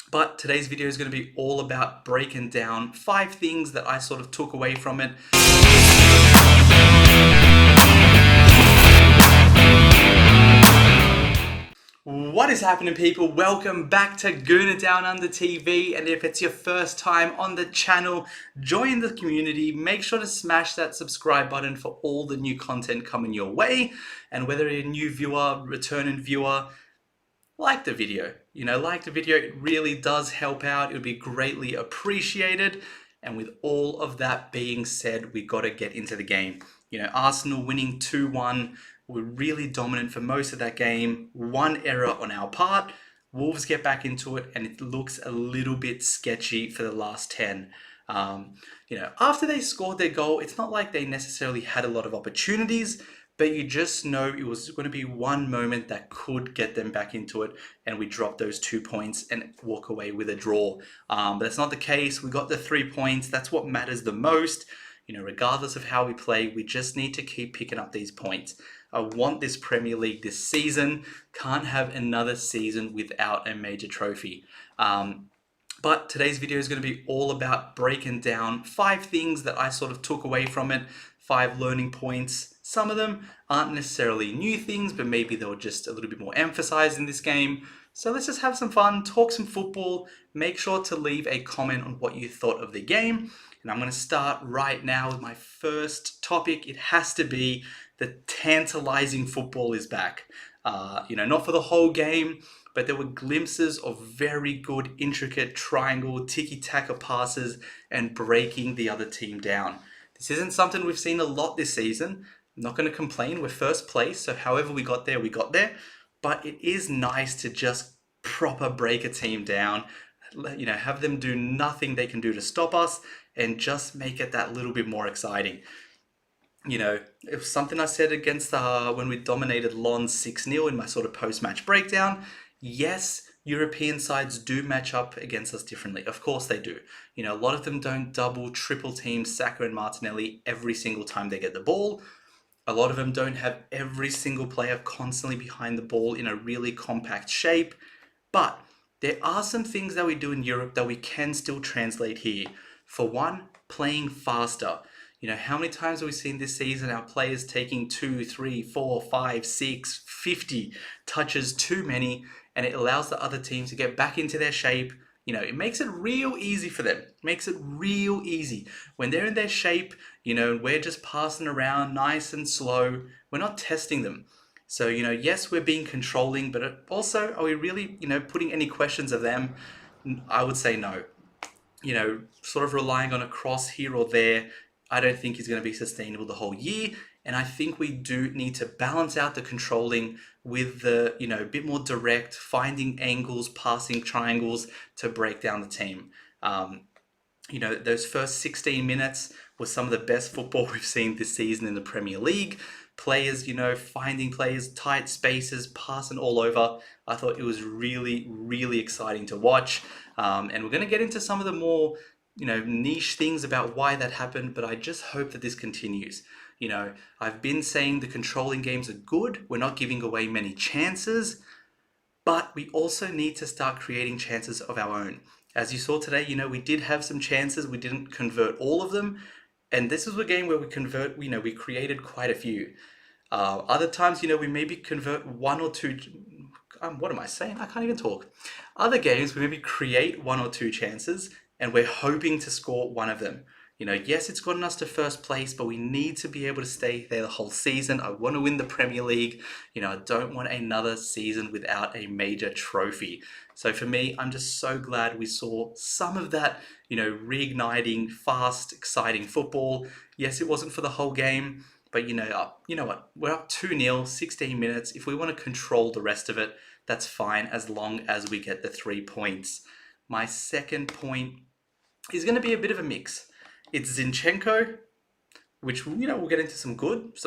But today's video is going to be all about breaking down 5 things that I sort of took away from it. What is happening, people? Welcome back to Gooner Down Under TV, and if it's your first time on the channel, join the community. Make sure to smash that subscribe button for all the new content coming your way. And whether you're a new viewer, returning viewer, like the video. Like the video, it really does help out. It would be greatly appreciated. And with all of that being said, we got to get into the game. Arsenal winning 2-1. We're really dominant for most of that game. One error on our part. Wolves get back into it, and it looks a little bit sketchy for the last 10. After they scored their goal, it's not like they necessarily had a lot of opportunities, but you just know it was going to be one moment that could get them back into it, and we dropped those 2 points and walk away with a draw. But that's not the case. We got the 3 points. That's what matters the most. Regardless of how we play, we just need to keep picking up these points. I want this Premier League this season. Can't have another season without a major trophy. But today's video is going to be all about breaking down 5 things that I sort of took away from it, 5 learning points. Some of them aren't necessarily new things, but maybe they were just a little bit more emphasized in this game. So let's just have some fun, talk some football. Make sure to leave a comment on what you thought of the game. And I'm going to start right now with my first topic. It has to be the tantalizing football is back. Not for the whole game, but there were glimpses of very good, intricate triangle, tiki-taka passes and breaking the other team down. This isn't something we've seen a lot this season. I'm not going to complain. We're first place, so however we got there, we got there. But it is nice to just proper break a team down, have them do nothing they can do to stop us, and just make it that little bit more exciting. It was something I said against when we dominated Lens 6-0 in my sort of post-match breakdown. Yes, European sides do match up against us differently. Of course they do. A lot of them don't double, triple team Saka and Martinelli every single time they get the ball. A lot of them don't have every single player constantly behind the ball in a really compact shape. But there are some things that we do in Europe that we can still translate here. For one, playing faster. How many times have we seen this season our players taking 2, 3, 4, 5, 6, 50 touches too many, and it allows the other team to get back into their shape. It makes it real easy for them. It makes it real easy. When they're in their shape, we're just passing around nice and slow. We're not testing them. So, yes, we're being controlling, but also, are we really, putting any questions of them? I would say no. Sort of relying on a cross here or there, I don't think is going to be sustainable the whole year. And I think we do need to balance out the controlling with the, a bit more direct, finding angles, passing triangles to break down the team. Those first 16 minutes was some of the best football we've seen this season in the Premier League. Players, finding players, tight spaces, passing all over. I thought it was really, really exciting to watch. And we're going to get into some of the more, niche things about why that happened, but I just hope that this continues. I've been saying the controlling games are good. We're not giving away many chances, but we also need to start creating chances of our own. As you saw today, we did have some chances. We didn't convert all of them. And this is a game where we created quite a few. Other times, we maybe convert 1 or 2. What am I saying? I can't even talk. Other games, we maybe create 1 or 2 chances, and we're hoping to score one of them. Yes, it's gotten us to first place, but we need to be able to stay there the whole season. I want to win the Premier League. I don't want another season without a major trophy. So for me, I'm just so glad we saw some of that, reigniting, fast, exciting football. Yes, it wasn't for the whole game, but you know what? We're up 2-0, 16 minutes. If we want to control the rest of it, that's fine as long as we get the 3 points. My second point is going to be a bit of a mix. It's Zinchenko, which, we'll get into some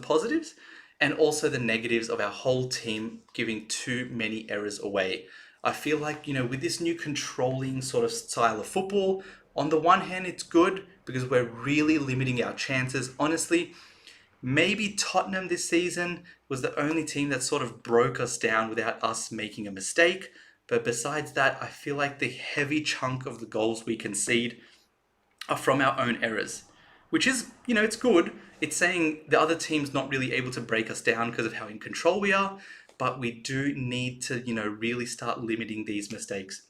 positives, and also the negatives of our whole team giving too many errors away. I feel like, with this new controlling sort of style of football, on the one hand, it's good because we're really limiting our chances. Honestly, maybe Tottenham this season was the only team that sort of broke us down without us making a mistake. But besides that, I feel like the heavy chunk of the goals we concede are from our own errors, which is, it's good. It's saying the other team's not really able to break us down because of how in control we are, but we do need to, really start limiting these mistakes.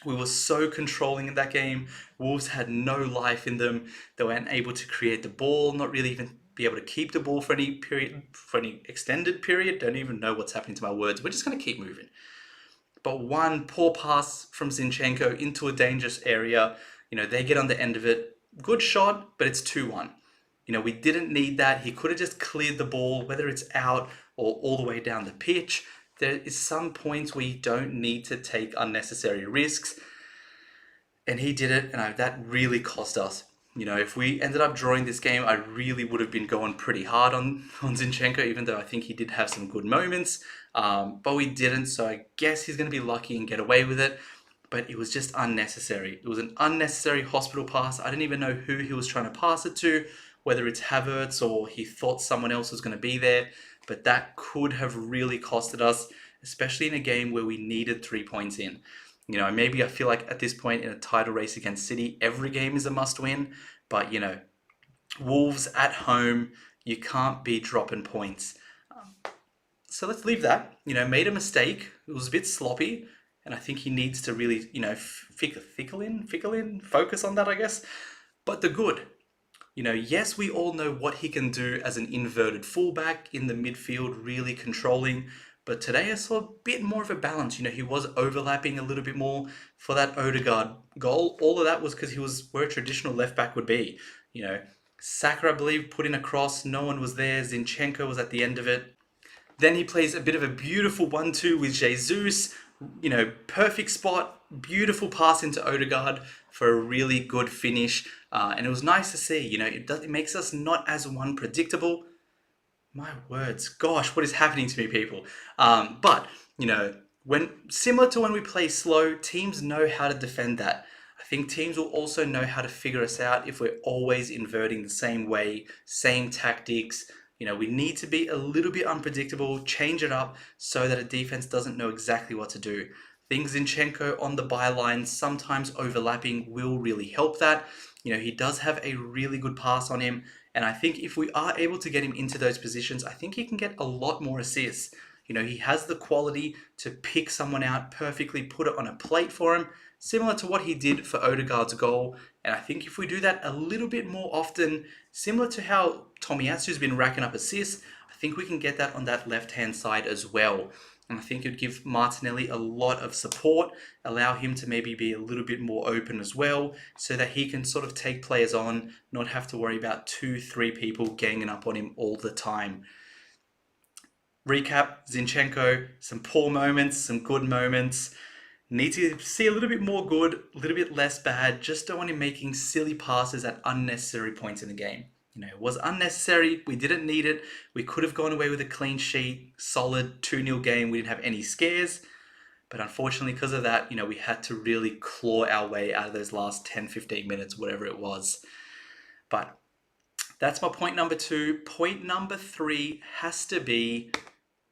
We were so controlling in that game. Wolves had no life in them. They weren't able to create the ball, not really even be able to keep the ball for any period, for any extended period. Don't even know what's happening to my words. We're just going to keep moving. But one poor pass from Zinchenko into a dangerous area, they get on the end of it. Good shot, but it's 2-1. We didn't need that. He could have just cleared the ball, whether it's out or all the way down the pitch. There is some points where you don't need to take unnecessary risks. And he did it, and that really cost us. If we ended up drawing this game, I really would have been going pretty hard on Zinchenko, even though I think he did have some good moments. But we didn't, so I guess he's going to be lucky and get away with it. But it was just unnecessary. It was an unnecessary hospital pass. I didn't even know who he was trying to pass it to, whether it's Havertz or he thought someone else was going to be there. But that could have really costed us, especially in a game where we needed 3 points in. Maybe I feel like at this point in a title race against City, every game is a must win. But, Wolves at home, you can't be dropping points. So let's leave that. Made a mistake. It was a bit sloppy. And I think he needs to really, focus on that, I guess. But the good. Yes, we all know what he can do as an inverted fullback in the midfield, really controlling. But today I saw a bit more of a balance. He was overlapping a little bit more for that Odegaard goal. All of that was because he was where a traditional left back would be. Saka, I believe, put in a cross. No one was there. Zinchenko was at the end of it. Then he plays a bit of a beautiful 1-2 with Jesus. Perfect spot, beautiful pass into Odegaard for a really good finish. And it was nice to see, it makes us not as unpredictable. My words, gosh, what is happening to me, people? But, when similar to when we play slow, teams know how to defend that. I think teams will also know how to figure us out if we're always inverting the same way, same tactics. We need to be a little bit unpredictable, change it up so that a defense doesn't know exactly what to do. Things Zinchenko on the byline, sometimes overlapping, will really help that. He does have a really good pass on him. And I think if we are able to get him into those positions, I think he can get a lot more assists. He has the quality to pick someone out perfectly, put it on a plate for him, similar to what he did for Odegaard's goal. And I think if we do that a little bit more often, similar to how Tomiyasu's been racking up assists, I think we can get that on that left-hand side as well. And I think it would give Martinelli a lot of support, allow him to maybe be a little bit more open as well, so that he can sort of take players on, not have to worry about 2-3 people ganging up on him all the time. Recap, Zinchenko, some poor moments, some good moments. Need to see a little bit more good, a little bit less bad. Just don't want him making silly passes at unnecessary points in the game. It was unnecessary. We didn't need it. We could have gone away with a clean sheet, solid 2-0 game. We didn't have any scares. But unfortunately, because of that, we had to really claw our way out of those last 10, 15 minutes, whatever it was. But that's my point number 2. Point number 3 has to be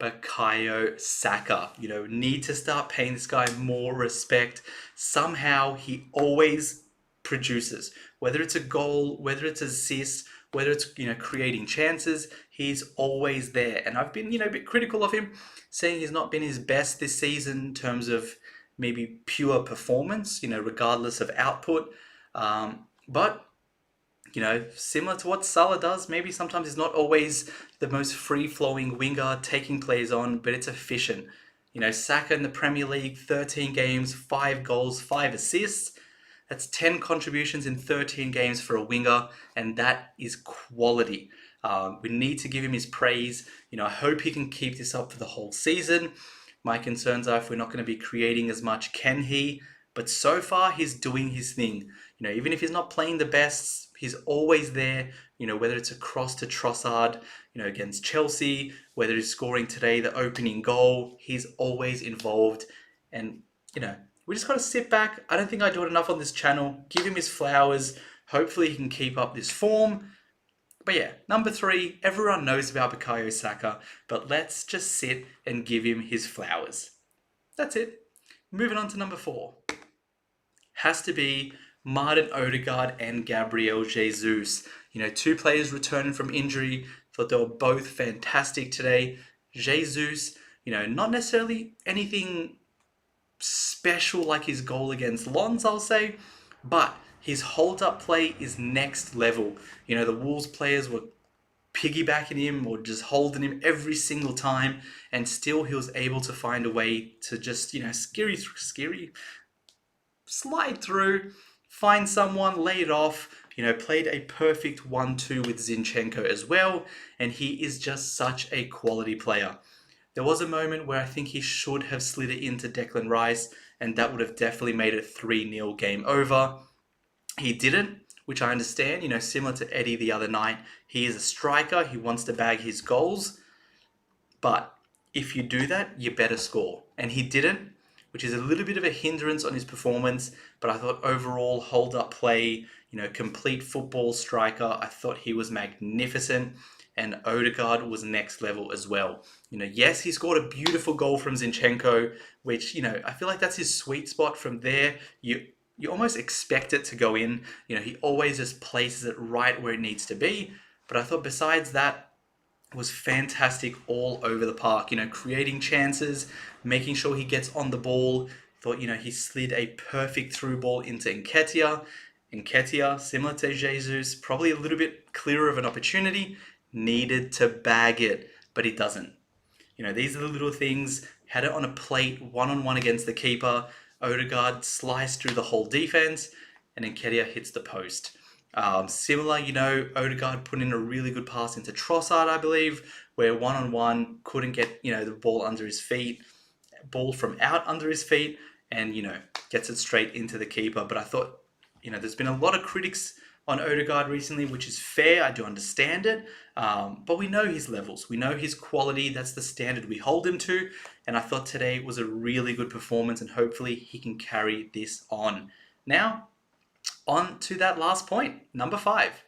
Bukayo Saka. Need to start paying this guy more respect. Somehow he always produces, whether it's a goal, whether it's assist, whether it's creating chances, he's always there. And I've been a bit critical of him, saying he's not been his best this season in terms of maybe pure performance, regardless of output. But similar to what Salah does, maybe sometimes he's not always the most free-flowing winger taking players on, but it's efficient. Saka in the Premier League, 13 games, 5 goals, 5 assists. That's 10 contributions in 13 games for a winger, and that is quality. We need to give him his praise. I hope he can keep this up for the whole season. My concerns are if we're not going to be creating as much, can he? But so far, he's doing his thing. Even if he's not playing the best, he's always there. Whether it's a cross to Trossard, against Chelsea, whether he's scoring today the opening goal, he's always involved. And, we just got to sit back. I don't think I do it enough on this channel. Give him his flowers. Hopefully he can keep up this form. But yeah, number 3, everyone knows about Bukayo Saka, but let's just sit and give him his flowers. That's it. Moving on to number 4. Has to be Martin Odegaard and Gabriel Jesus. You know, two players returning from injury. Thought they were both fantastic today. Jesus, you know, not necessarily anything special like his goal against Lons, I'll say, but his hold-up play is next level. You know, the Wolves players were piggybacking him or just holding him every single time, and still he was able to find a way to just, you know, slide through, find someone, lay it off. You know, played a perfect 1-2 with Zinchenko as well, and he is just such a quality player. There was a moment where I think he should have slid it into Declan Rice, and that would have definitely made it 3-0 game over. He didn't, which I understand. You know, similar to Eddie the other night, he is a striker. He wants to bag his goals. But if you do that, you better score. And he didn't, which is a little bit of a hindrance on his performance. But I thought overall, hold-up play, you know, complete football striker, I thought he was magnificent. And Odegaard was next level as well. You know, yes, he scored a beautiful goal from Zinchenko, which, you know, I feel like that's his sweet spot. From there, you almost expect it to go in. You know, he always just places it right where it needs to be. But I thought besides that, was fantastic all over the park, you know, creating chances, making sure he gets on the ball. Thought, you know, he slid a perfect through ball into Nketiah. Nketiah, similar to Jesus, probably a little bit clearer of an opportunity, needed to bag it, but he doesn't. You know, these are the little things. Had it on a plate, one-on-one against the keeper. Odegaard sliced through the whole defense, and Nketiah hits the post. Similar, you know, Odegaard put in a really good pass into Trossard, I believe, where one-on-one couldn't get, you know, the ball under his feet, ball from out under his feet, and, you know, gets it straight into the keeper. But I thought, you know, there's been a lot of critics on Odegaard recently, which is fair. I do understand it. But we know his levels. We know his quality. That's the standard we hold him to. And I thought today was a really good performance, and hopefully he can carry this on. Now, on to that last point, number 5.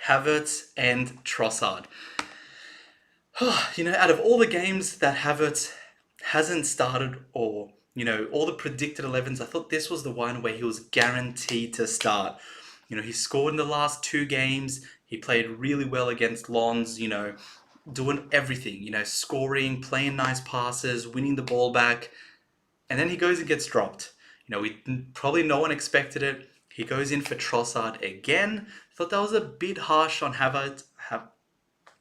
Havertz and Trossard. You know, out of all the games that Havertz hasn't started, or, you know, all the predicted 11s, I thought this was the one where he was guaranteed to start. You know, he scored in the last 2 games. He played really well against Lons, you know, doing everything, you know, scoring, playing nice passes, winning the ball back. And then he goes and gets dropped. You know, probably no one expected it. He goes in for Trossard again. Thought that was a bit harsh on Havertz.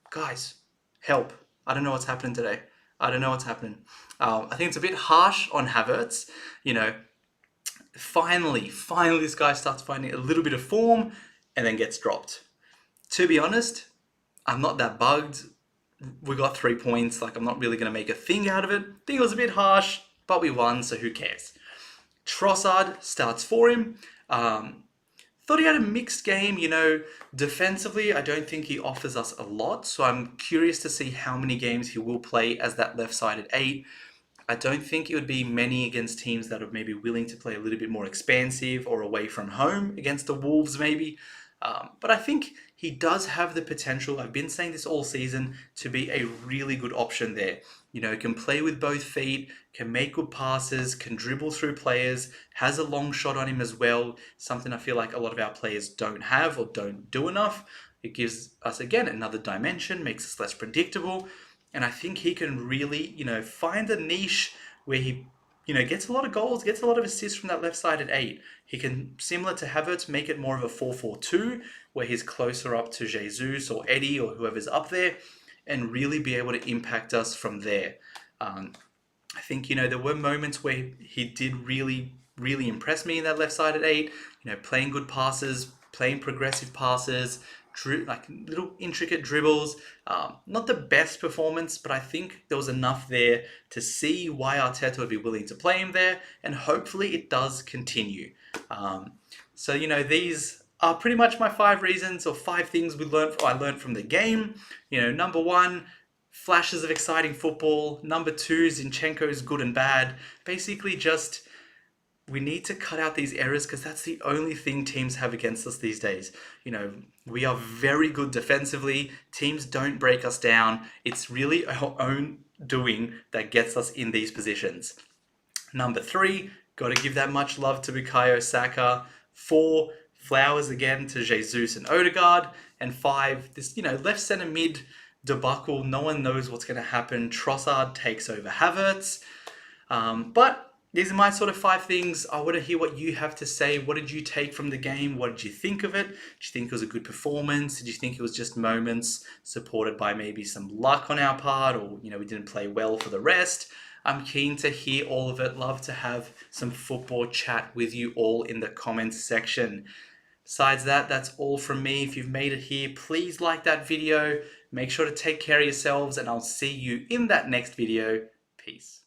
Guys, help. I don't know what's happening today. I don't know what's happening. I think it's a bit harsh on Havertz. You know, finally, this guy starts finding a little bit of form and then gets dropped. To be honest, I'm not that bugged. We got 3 points. Like, I'm not really going to make a thing out of it. I think it was a bit harsh, but we won, so who cares? Trossard starts for him. Thought he had a mixed game, you know. Defensively, I don't think he offers us a lot, so I'm curious to see how many games he will play as that left-sided 8. I don't think it would be many against teams that are maybe willing to play a little bit more expansive or away from home, against the Wolves maybe. But I think he does have the potential, I've been saying this all season, to be a really good option there. You know, can play with both feet, can make good passes, can dribble through players, has a long shot on him as well, something I feel like a lot of our players don't have or don't do enough. It gives us, again, another dimension, makes us less predictable. And I think he can really, you know, find a niche where he, you know, gets a lot of goals, gets a lot of assists from that left-sided 8. He can, similar to Havertz, make it more of a 4-4-2, where he's closer up to Jesus or Eddie or whoever's up there, and really be able to impact us from there. I think, you know, there were moments where he did really, really impress me in that left-sided 8, you know, playing good passes, playing progressive passes, like little intricate dribbles. Not the best performance, but I think there was enough there to see why Arteta would be willing to play him there, and hopefully it does continue. So, you know, these are pretty much my 5 reasons, or 5 things I learned from the game. You know, number 1, flashes of exciting football. Number 2, Zinchenko's good and bad. Basically just, we need to cut out these errors, because that's the only thing teams have against us these days. You know, we are very good defensively. Teams don't break us down. It's really our own doing that gets us in these positions. Number 3, got to give that much love to Bukayo Saka. 4, flowers again to Jesus and Odegaard. And 5, this, left centre mid debacle. No one knows what's going to happen. Trossard takes over Havertz. But these are my sort of 5 things. I want to hear what you have to say. What did you take from the game? What did you think of it? Did you think it was a good performance? Did you think it was just moments supported by maybe some luck on our part, or, we didn't play well for the rest? I'm keen to hear all of it. Love to have some football chat with you all in the comments section. Besides that, that's all from me. If you've made it here, please like that video. Make sure to take care of yourselves, and I'll see you in that next video. Peace.